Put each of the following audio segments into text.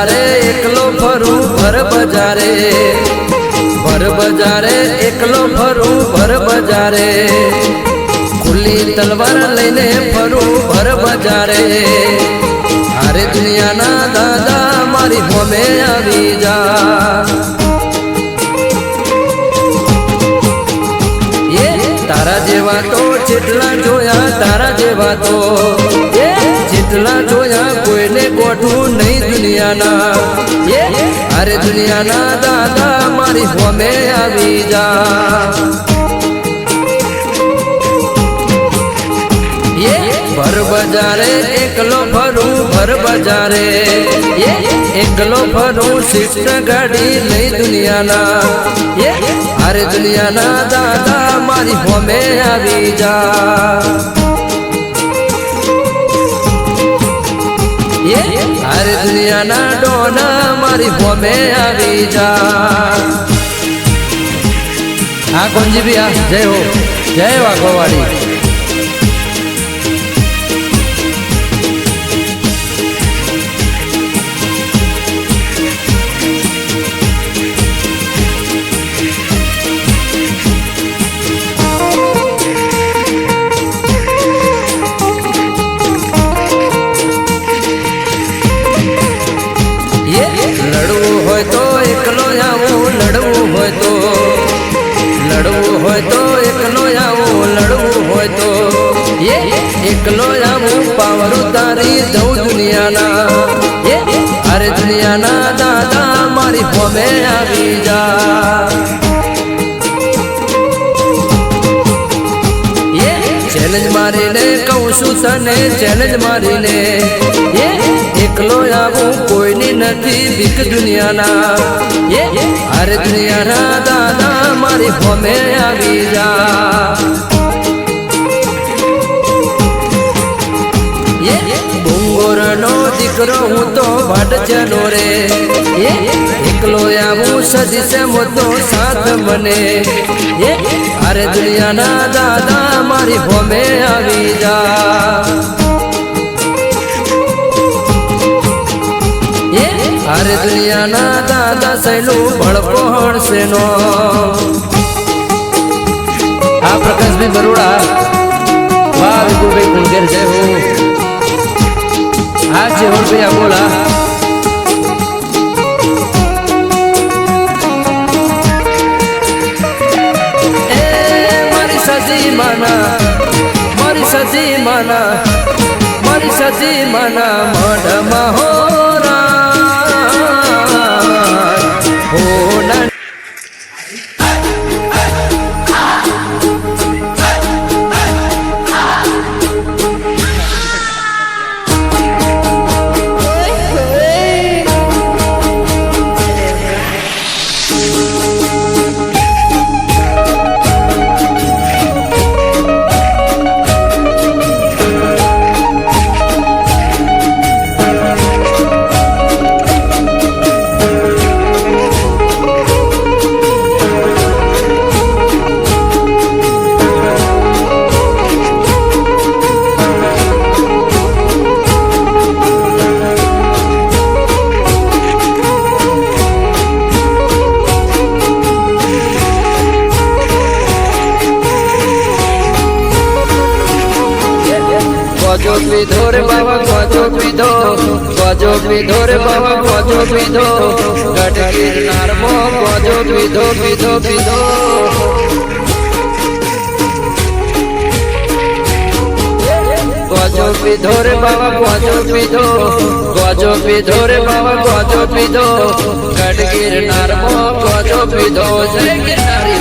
બજારે એકલો ફરું ભર બજારે, ભર બજારે એકલો ફરું ભર બજારે, ખુલ્લી તલવાર લઈને ફરું ભર બજારે। હારે દુનિયાના દાદા મારી હોમે આવી જા, તારા જેવા તો જેટલા જોયા, તારા જેવા તો જેટલા જોયા, કોઈને ગોઠવું નહીં દુનિયાના। અરે દુનિયાના દાદા મારી હોમે આવી જા। ભર બજારે એકલો ફરું ભર બજારે, એકલો ફરું શિષ્ટ ગાડી લઈ દુનિયાના। અરે દુનિયાના દાદા મારી હોમે આવી જા। અરે દુનિયાના ડોના મારી હોમે આવી જા। હા કોંજી ભી આ જય હો, જય વાઘોવાડી। લડવું હોય તો એકલો આવું, લડવું હોય તો, લડવું હોય તો એકલો આવું, લડવું હોય તો એકલો આવું, પાવર ઉતારી દઉં દુનિયાના। અરે દુનિયાના દાદા મારી હોમે આવી જા। ચેલેન્જ મારીને કહું છું તને, ચેલેન્જ મારીને એકલો આવું, કોઈની નથી બીક દુનિયાના। અરે દુનિયાના દાદા મારી હોમે આવી જા। ડુંગરનો દીકરો હું તો ભાટ ચલો રે, એકલો આવું સજીશે મોટો સાથ મને। અરે દુનિયાના દાદા મારી હોમે આવી જા। અરે દુનિયાના દાદા સહેલું ભળપણ સેનો। આ પ્રકાશભાઈ બરોડા, વાહ વિપુલભાઈ કુલગેર જય હો। આ છે હોલભાઈ આ બોલા, એ મારી સજી માના, મારી સજી માના, મારી સજી માના મોઢમાં હો ગોજો પીધો રે બાબા ગોજો પીધો, ગોજો પીધો રે બાબા ગોજો પીધો, ગઢ ગિરનારમાં ગોજો પીધો પીધો પીધો। ગોજો પીધો રે બાબા ગોજો પીધો, ગોજો પીધો રે બાબા ગોજો પીધો, ગઢ ગિરનારમાં ગોજો પીધો। જય ગિરનારી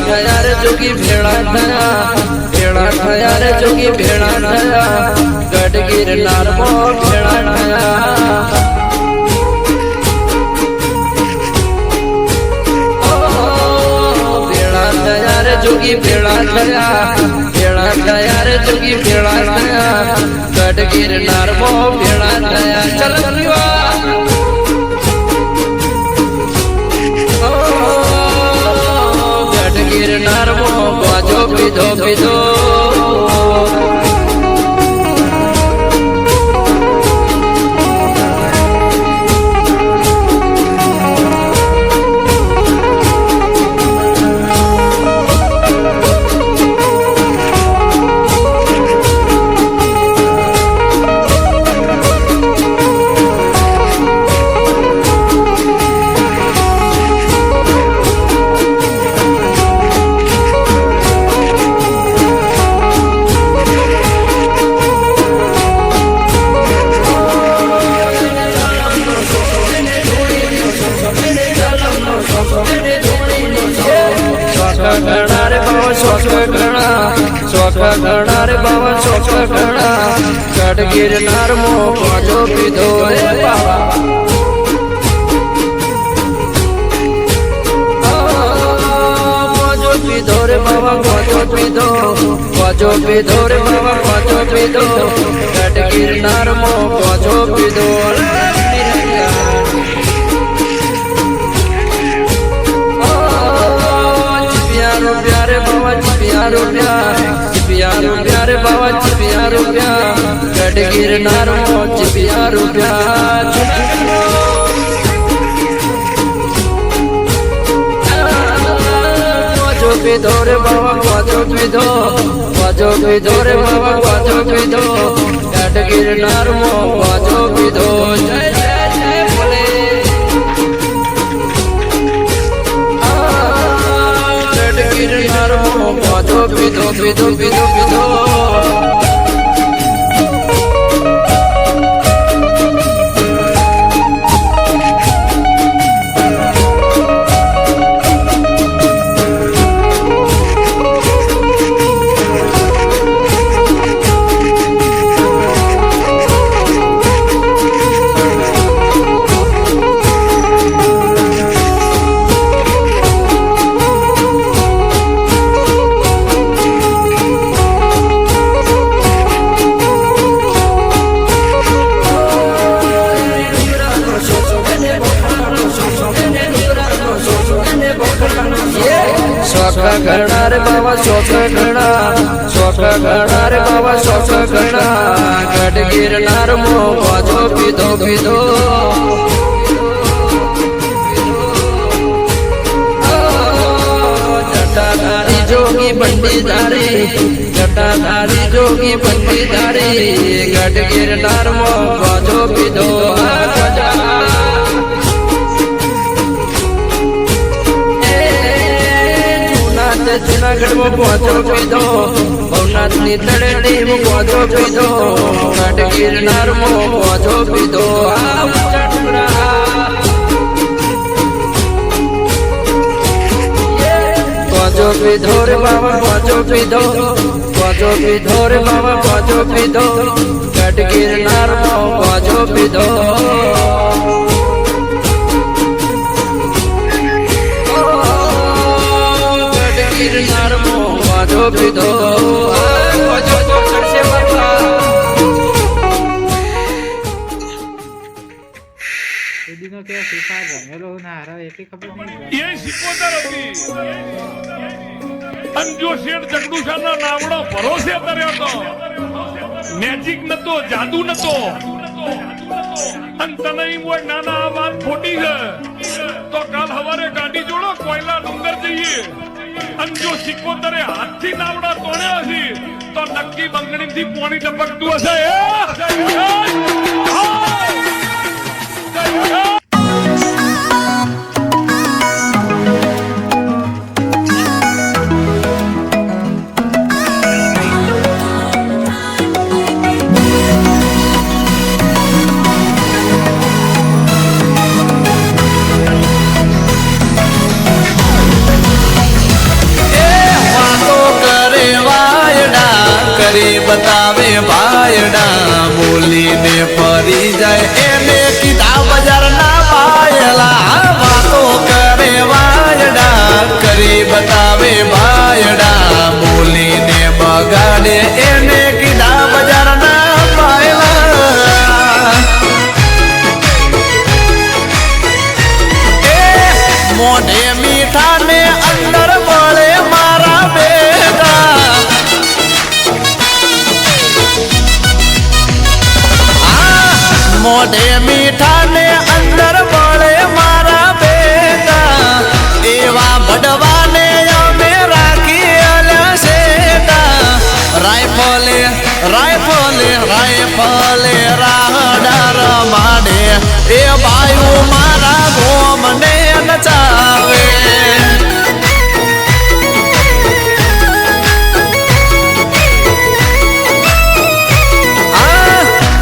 થયા રે જોગી ભેળા થયા, ભેળા થયા રે જોગી ભેળા થયા, ગઢ ગિરનારમાં ભેળા થયા। ભેળા થયા રે જોગી ભેળા થયા, ભેળા થયા રે જોગી ભેળા થયા, ગઢ ગિરનારમાં ભેળા થયા। ચલ ગિરનારમાં ગોજો પીધો પીધો, શોખ ઘણા રે બાવા શોખ ઘણા ગઢ ગિરનાર મો પાજો પીધો રે બાવા પીધો રે બાવા પાજો પીધો રે બાવા પાજો પીધો ગઢ ગિરનાર મો પાજો પીધો રૂપિયા બાવા ચીપિયા રૂપિયા ગઢ ગિરનાર મો ચીપિયા રૂપિયા પીધો રે બાવા પાજો પીધો રે બાવા પાજો પીધો ગઢ ગિરનાર મો પાજો પીધો જય જય જય ભોલે ગઢ ગિરનાર મો પાજો પીધો ઘણા રે બાવા શોખ ઘણા રે બાવા શોખ ઘણા ગઢ ગિરનાર મો પાજો પીધો જટાધારી જોગી બંડી ધારી ગઢ ગિરનાર મો પાજો પીધો જુનાગઢ માં પહોંચો પીધો ભવનાથ ની તળેટી માં પહોંચો પીધો ગઢ ગિરનાર માં પહોંચો પીધો પહોંચો પીધો રે બાબા પહોંચો પીધો રે બાબા પહોંચો પીધો ગઢ ગિરનાર માં પહોંચો પીધો ગિરનાર મો પાજો પીધો ચડશે બાપા એદીનો કે ફ્રી રમેલો ના હારા એટલી ખબર નહીં એ 77 હતી અંજો શેઠ જગડુશાના નાવડો ભરોસે કર્યો તો મેજિક નતો જાદુ નતો અંતને મોય નાના વાત ખોટી છે તો કાલ હવારે ગાડી જોડો કોયલા ડુંગર જઈએ અંજો 77 હાથથી નાવડા તોડ્યા હશે તો નક્કી બંગડીથી પાણી ટપકતું હશે बतावे भाईडा बोली ने फरी जाए एने कीधा बाजार ना पायला बातो करे वायडा करी बतावे भाईडा बोली ने बगाड़े एने कीधा बाजार ना पायला मोढे मीठा ने अंदर बड़े मारा बेटा मोढे मीठा ने अंदर बड़े मारा बेटा एवा बड़वा ने अमे राखी आल्या सेटा रायफले राहडार माडे ए बायू मारा गोम ने नचावे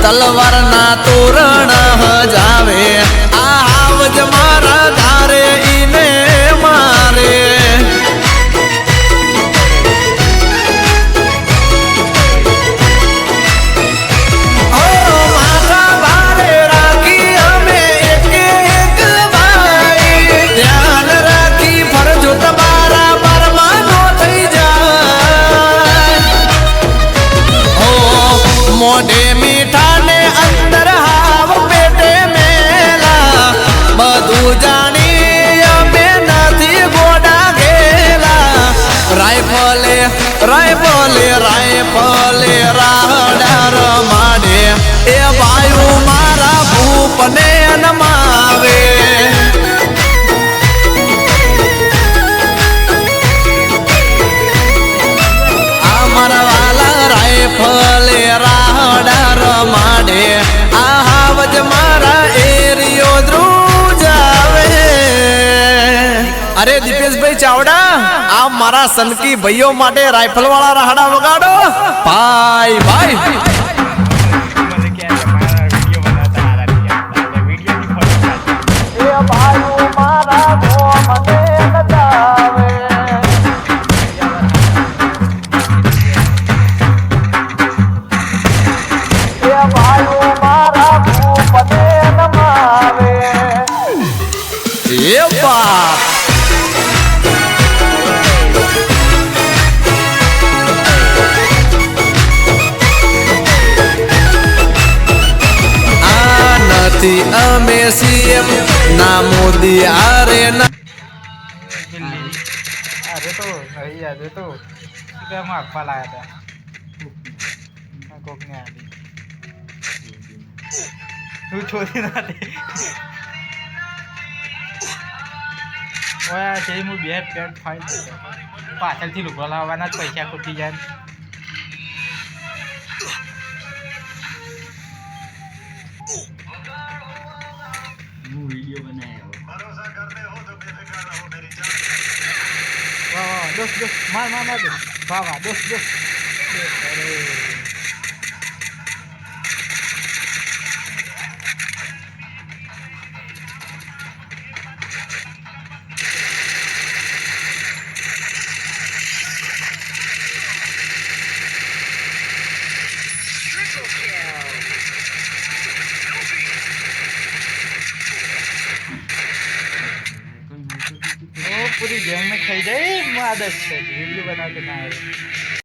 तलवार ना तोरण जावे आवज मारा धारे इने मारे મીઠા ને અંદર હાવ પેટે મેલા બધું જાણી અમે નથી ગોડા ગેલા રાયફલે રાયફલે રાયફલે રાહડા રમાડે એ બાયુ મારા ભૂપને નમાવે ફલે રાહડા રમાડે આ હાવજ મારા એરિયો ધ્રુજાવે અરે દીપેશભાઈ ચાવડા આ મારા સનકી ભાઈઓ માટે રાઇફલ વાળા રાહડા વગાડો ભાઈ ભાઈ મને કે મારા વિડિયો બનાવતા આરા વિડિયો ની ફોટો એ ભાઈ મારા મને નચાવે અમે સીએમ ના મોદી આરે ના અરે તો નહીં આજે તો કેમ આપવા લાયા હતા કોક ને આલી તું છોડી ના દે ઓયા તે હું બે પેન્ટ ફાઈ પાછળથી લુગડા લાવવાના જ પૈસા ખૂટી જાય दोस्त दोस्त मार मार मार वाह वाह दोस्त दोस्त पूरी गैंग में खाई जाए आदत है वीडियो बना के ना